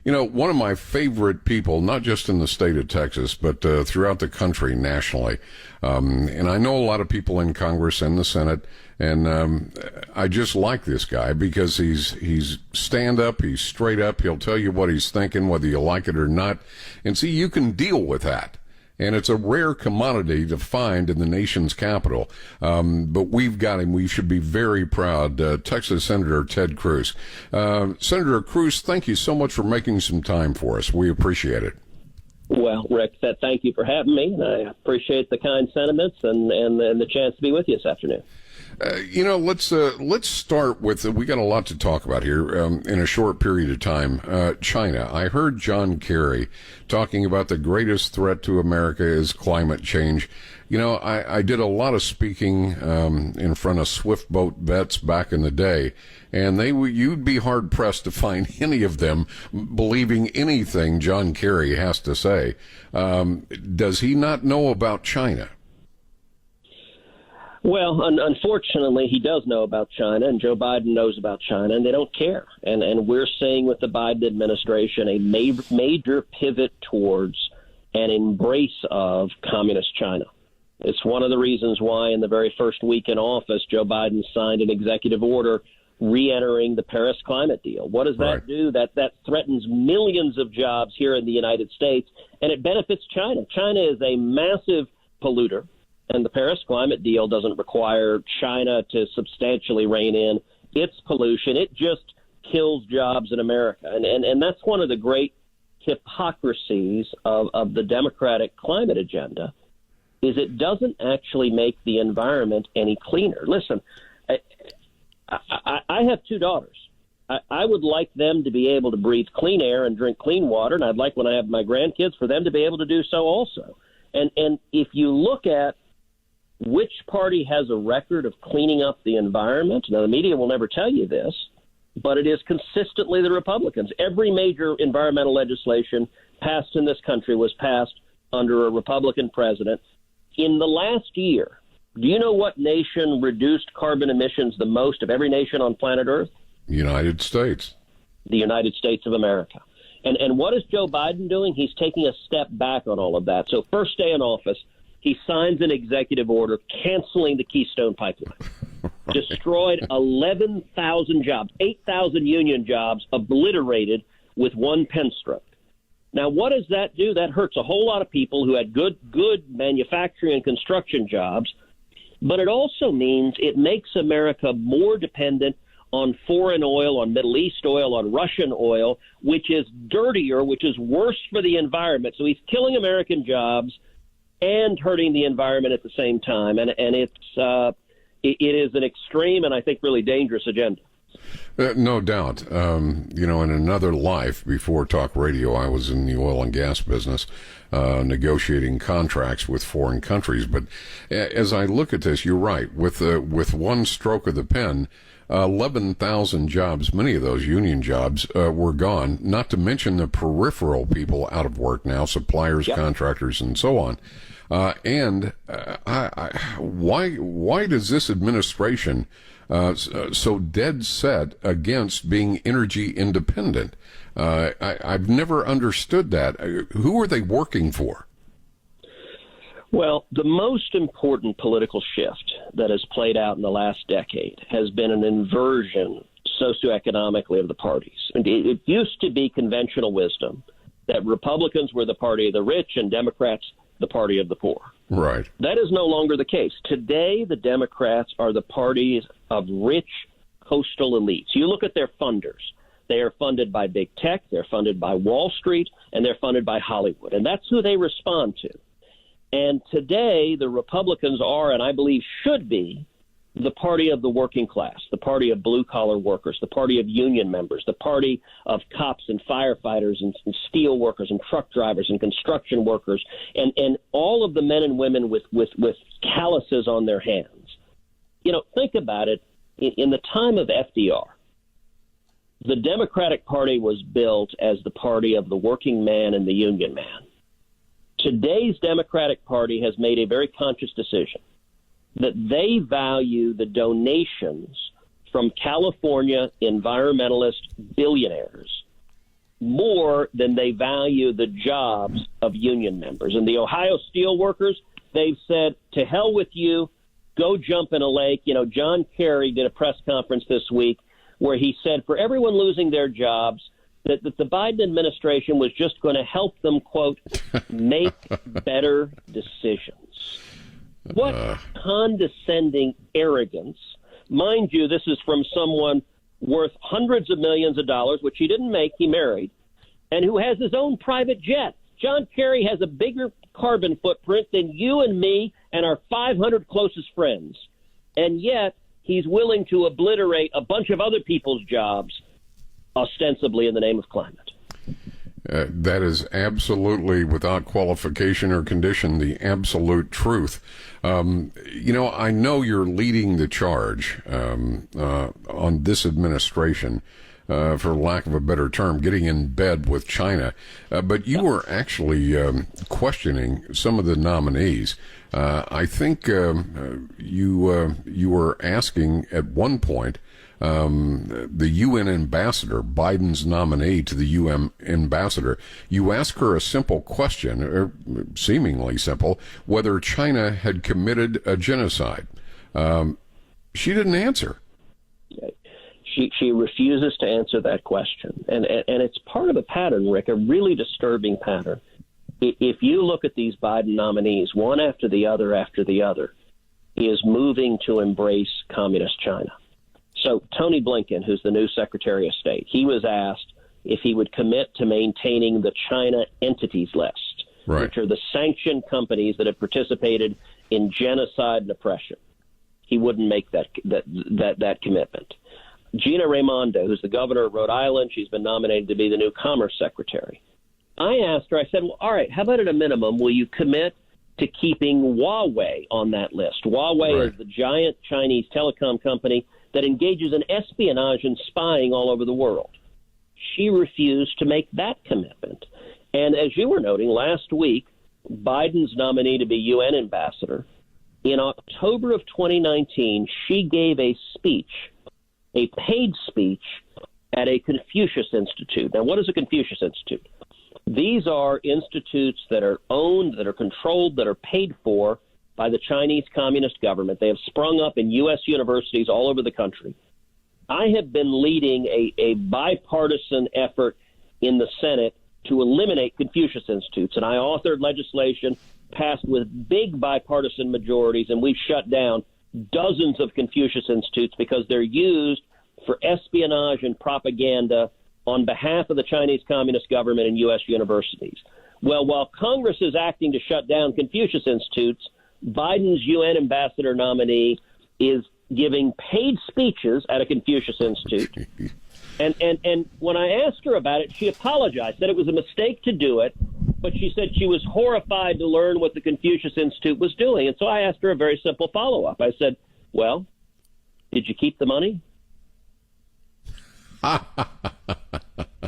You know, one of my favorite people, not just in the state of Texas, but throughout the country nationally. And I know a lot of people in Congress and the Senate, and I just like this guy because he's stand up, he's straight up, he'll tell you what he's thinking, whether you like it or not. And see, you can deal with that. And it's a rare commodity to find in the nation's capital. But we've got him. We should be very proud. Texas Senator Ted Cruz. Senator Cruz, thank you so much for making some time for us. We appreciate it. Well, Rick, thank you for having me. I appreciate the kind sentiments and the chance to be with you this afternoon. Let's start with, we got a lot to talk about here in a short period of time. China. I heard John Kerry talking about the greatest threat to America is climate change. You know, I did a lot of speaking in front of swift boat vets back in the day, and you'd be hard pressed to find any of them believing anything John Kerry has to say. Does he not know about China? Well, unfortunately, he does know about China, and Joe Biden knows about China, and they don't care. And we're seeing with the Biden administration a major pivot towards an embrace of communist China. It's one of the reasons why in the very first week in office, Joe Biden signed an executive order re-entering the Paris climate deal. What does that do? That threatens millions of jobs here in the United States, and it benefits China. China is a massive polluter. And the Paris climate deal doesn't require China to substantially rein in its pollution. It just kills jobs in America. And that's one of the great hypocrisies of the Democratic climate agenda, is it doesn't actually make the environment any cleaner. Listen, I have two daughters. I would like them to be able to breathe clean air and drink clean water, and I'd like when I have my grandkids for them to be able to do so also. And if you look at which party has a record of cleaning up the environment? Now, the media will never tell you this, but it is consistently the Republicans. Every major environmental legislation passed in this country was passed under a Republican president. In the last year, do you know what nation reduced carbon emissions the most of every nation on planet Earth? United States. The United States of America. And what is Joe Biden doing? He's taking a step back on all of that. So first day in office, he signs an executive order canceling the Keystone Pipeline. Destroyed 11,000 jobs, 8,000 union jobs obliterated with one pen stroke. Now, what does that do? That hurts a whole lot of people who had good manufacturing and construction jobs. But it also means it makes America more dependent on foreign oil, on Middle East oil, on Russian oil, which is dirtier, which is worse for the environment. So he's killing American jobs and hurting the environment at the same time. And it is an extreme and I think really dangerous agenda. No doubt. In another life before talk radio, I was in the oil and gas business, negotiating contracts with foreign countries. But as I look at this, you're right. With one stroke of the pen, 11,000 jobs, many of those union jobs, were gone, not to mention the peripheral people out of work now, suppliers, contractors, and so on. Why does this administration so dead set against being energy independent? I've never understood that. Who are they working for? Well, the most important political shift that has played out in the last decade has been an inversion socioeconomically of the parties. And it used to be conventional wisdom that Republicans were the party of the rich and Democrats the party of the poor. Right. That is no longer the case. Today, the Democrats are the parties of rich coastal elites. You look at their funders. They are funded by big tech, they're funded by Wall Street, and they're funded by Hollywood. And that's who they respond to. And today, the Republicans are, and I believe should be, the party of the working class, the party of blue-collar workers, the party of union members, the party of cops and firefighters and steel workers and truck drivers and construction workers, and all of the men and women with calluses on their hands. You know, think about it. In the time of FDR, the Democratic Party was built as the party of the working man and the union man. Today's Democratic Party has made a very conscious decision that they value the donations from California environmentalist billionaires more than they value the jobs of union members. And the Ohio Steelworkers, they've said, to hell with you, go jump in a lake. You know, John Kerry did a press conference this week where he said for everyone losing their jobs, that the Biden administration was just going to help them, quote, make better decisions. What condescending arrogance. Mind you, this is from someone worth hundreds of millions of dollars, which he didn't make, he married, and who has his own private jet. John Kerry has a bigger carbon footprint than you and me and our 500 closest friends. And yet he's willing to obliterate a bunch of other people's jobs, ostensibly in the name of climate. That is absolutely, without qualification or condition, the absolute truth. You know, I know you're leading the charge on this administration, for lack of a better term, getting in bed with China. But you were actually questioning some of the nominees. I think you were asking at one point the UN ambassador, Biden's nominee to the UN ambassador, you ask her a simple question, or seemingly simple, whether China had committed a genocide. She didn't answer. She refuses to answer that question. And it's part of a pattern, Rick, a really disturbing pattern. If you look at these Biden nominees, one after the other, is moving to embrace communist China. So Tony Blinken, who's the new Secretary of State, he was asked if he would commit to maintaining the China entities list, right, which are the sanctioned companies that have participated in genocide and oppression. He wouldn't make that commitment. Gina Raimondo, who's the governor of Rhode Island, she's been nominated to be the new Commerce Secretary. I asked her, I said, well, all right, how about at a minimum, will you commit to keeping Huawei on that list? Huawei right. is the giant Chinese telecom company that engages in espionage and spying all over the world. She refused to make that commitment. And as you were noting, last week, Biden's nominee to be UN ambassador, in October of 2019, she gave a speech, a paid speech, at a Confucius Institute. Now, what is a Confucius Institute? These are institutes that are owned, that are controlled, that are paid for by the Chinese Communist government. They have sprung up in U.S. universities all over the country. I have been leading a bipartisan effort in the Senate to eliminate Confucius Institutes, and I authored legislation passed with big bipartisan majorities, and we've shut down dozens of Confucius Institutes because they're used for espionage and propaganda on behalf of the Chinese Communist government and U.S. universities. Well, while Congress is acting to shut down Confucius Institutes, Biden's UN ambassador nominee is giving paid speeches at a Confucius Institute. And when I asked her about it, she apologized, said it was a mistake to do it, but she said she was horrified to learn what the Confucius Institute was doing. And so I asked her a very simple follow-up. I said, well, did you keep the money?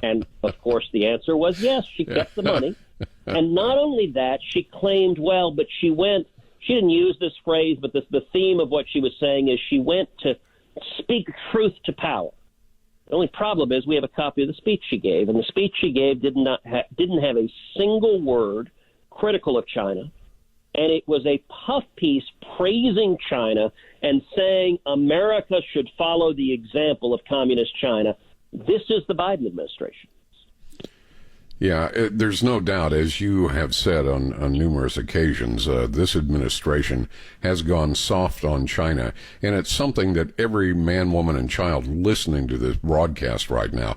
And, of course, the answer was yes, she kept the money. And not only that, she claimed, well, but she didn't use this phrase, but the theme of what she was saying is she went to speak truth to power. The only problem is we have a copy of the speech she gave, and the speech she gave didn't have a single word critical of China, and it was a puff piece praising China and saying America should follow the example of communist China. This is the Biden administration. Yeah, there's no doubt, as you have said on numerous occasions, this administration has gone soft on China, and it's something that every man, woman, and child listening to this broadcast right now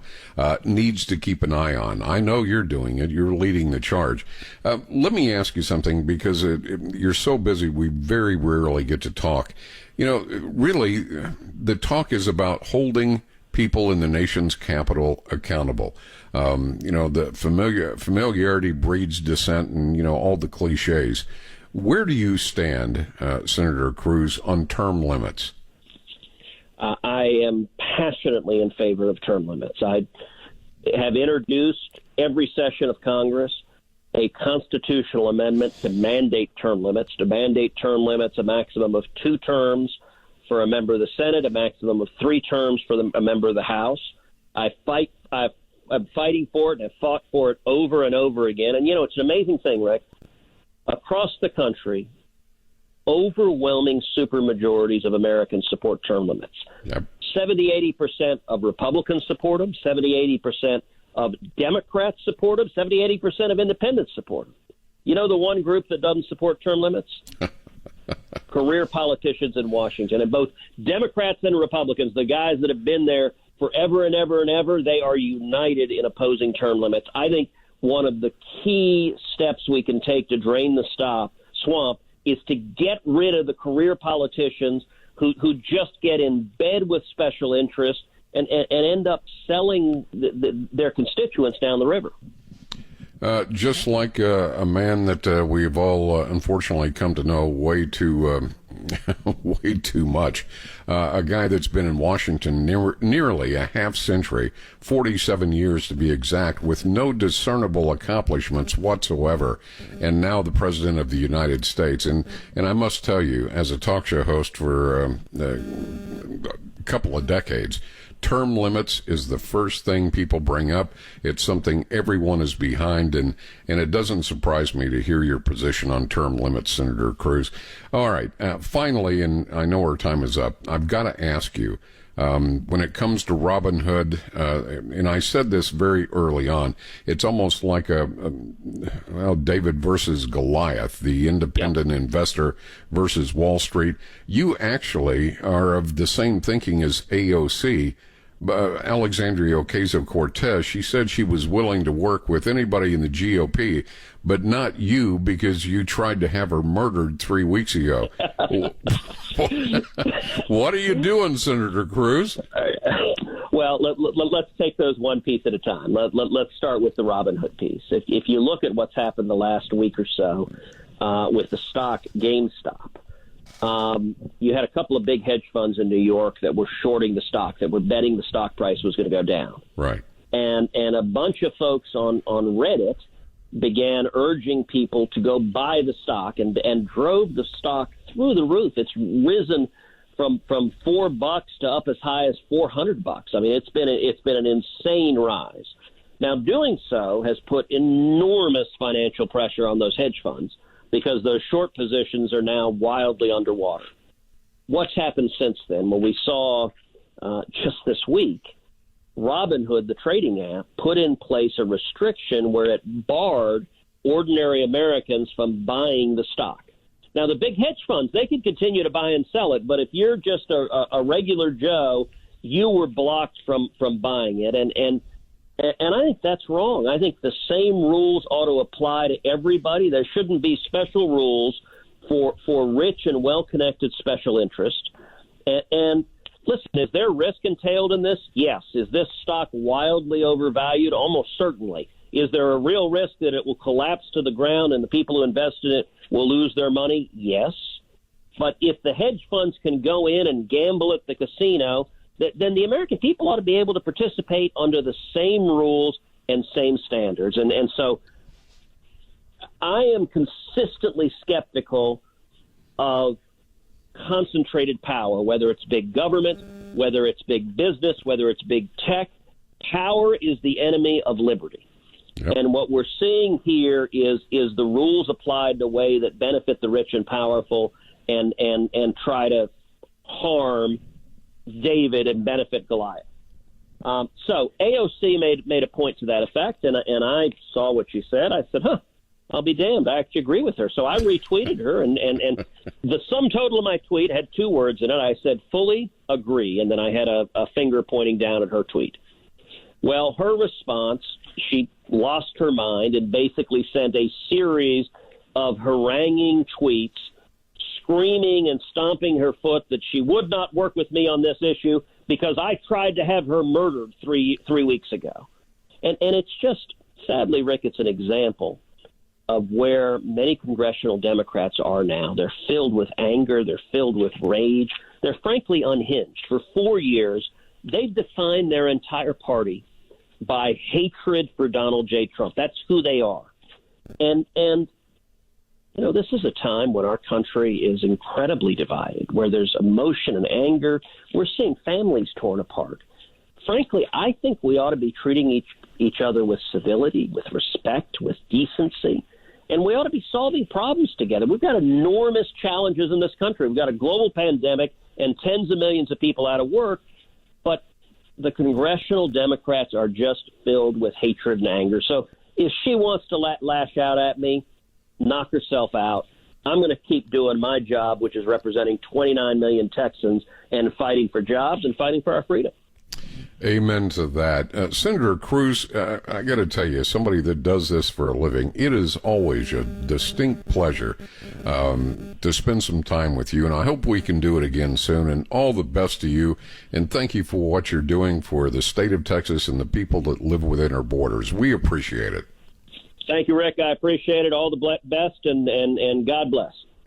needs to keep an eye on. I know you're doing it. You're leading the charge. Let me ask you something, because you're so busy, we very rarely get to talk. You know, really, the talk is about holding people in the nation's capital accountable. You know, the familiarity breeds dissent, and, you know, all the cliches. Where do you stand, Senator Cruz, on term limits? I am passionately in favor of term limits. I have introduced every session of Congress a constitutional amendment to mandate term limits, a maximum of 2 terms for a member of the Senate, a maximum of 3 terms for a member of the House. I I'm fighting for it and have fought for it over and over again. And, it's an amazing thing, Rick. Across the country, overwhelming supermajorities of Americans support term limits. Yep. 70-80% of Republicans support them. 70-80% of Democrats support them. 70-80% of independents support them. You know the one group that doesn't support term limits? Career politicians in Washington. And both Democrats and Republicans, the guys that have been there forever and ever and ever, they are united in opposing term limits. I think one of the key steps we can take to drain the swamp is to get rid of the career politicians who just get in bed with special interests and end up selling their constituents down the river. Just like a man that we've all unfortunately come to know way too way too much, a guy that's been in Washington nearly a half century, 47 years to be exact, with no discernible accomplishments whatsoever, and now the President of the United States. And I must tell you, as a talk show host for a couple of decades, term limits is the first thing people bring up. It's something everyone is behind, and it doesn't surprise me to hear your position on term limits, Senator Cruz. All right, finally, and I know our time is up, I've got to ask you, when it comes to Robin Hood, and I said this very early on, it's almost like David versus Goliath, the independent investor versus Wall Street. You actually are of the same thinking as AOC. Alexandria Ocasio-Cortez, she said she was willing to work with anybody in the GOP, but not you, because you tried to have her murdered 3 weeks ago. What are you doing, Senator Cruz? Well, let's take those one piece at a time. Let's start with the Robin Hood piece. If you look at what's happened the last week or so with the stock GameStop, you had a couple of big hedge funds in New York that were shorting the stock, that were betting the stock price was going to go down. Right. And a bunch of folks on Reddit began urging people to go buy the stock and drove the stock through the roof. It's risen from $4 to up as high as $400. I mean, it's been an insane rise. Now, doing so has put enormous financial pressure on those hedge funds, because those short positions are now wildly underwater. What's happened since then? Well, we saw just this week, Robinhood, the trading app, put in place a restriction where it barred ordinary Americans from buying the stock. Now, the big hedge funds, they could continue to buy and sell it, but if you're just a regular Joe, you were blocked from buying it. And I think that's wrong. I think the same rules ought to apply to everybody. There shouldn't be special rules for rich and well-connected special interests. And listen, is there risk entailed in this? Yes. Is this stock wildly overvalued? Almost certainly. Is there a real risk that it will collapse to the ground and the people who invest in it will lose their money? Yes. But if the hedge funds can go in and gamble at the casino, then the American people ought to be able to participate under the same rules and same standards. And so I am consistently skeptical of concentrated power, whether it's big government, whether it's big business, whether it's big tech. Power is the enemy of liberty. Yep. And what we're seeing here is the rules applied in a way that benefit the rich and powerful and try to harm David and benefit Goliath. So AOC made a point to that effect, and I saw what she said. I said, I'll be damned. I actually agree with her. So I retweeted her, and the sum total of my tweet had 2 words in it. I said, fully agree, and then I had a finger pointing down at her tweet. Well, her response, she lost her mind and basically sent a series of haranguing tweets, screaming and stomping her foot that she would not work with me on this issue because I tried to have her murdered three weeks ago. And it's just, sadly, Rick, it's an example of where many congressional Democrats are now. They're filled with anger. They're filled with rage. They're frankly unhinged. For 4 years, they've defined their entire party by hatred for Donald J. Trump. That's who they are. And you know, this is a time when our country is incredibly divided, where there's emotion and anger. We're seeing families torn apart. Frankly, I think we ought to be treating each other with civility, with respect, with decency. And we ought to be solving problems together. We've got enormous challenges in this country. We've got a global pandemic and tens of millions of people out of work. But the congressional Democrats are just filled with hatred and anger. So if she wants to lash out at me, knock herself out. I'm going to keep doing my job, which is representing 29 million Texans and fighting for jobs and fighting for our freedom. Amen to that. Senator Cruz, I got to tell you, somebody that does this for a living, it is always a distinct pleasure to spend some time with you, and I hope we can do it again soon, and all the best to you, and thank you for what you're doing for the state of Texas and the people that live within our borders. We appreciate it. Thank you, Rick. I appreciate it. All the best, and God bless.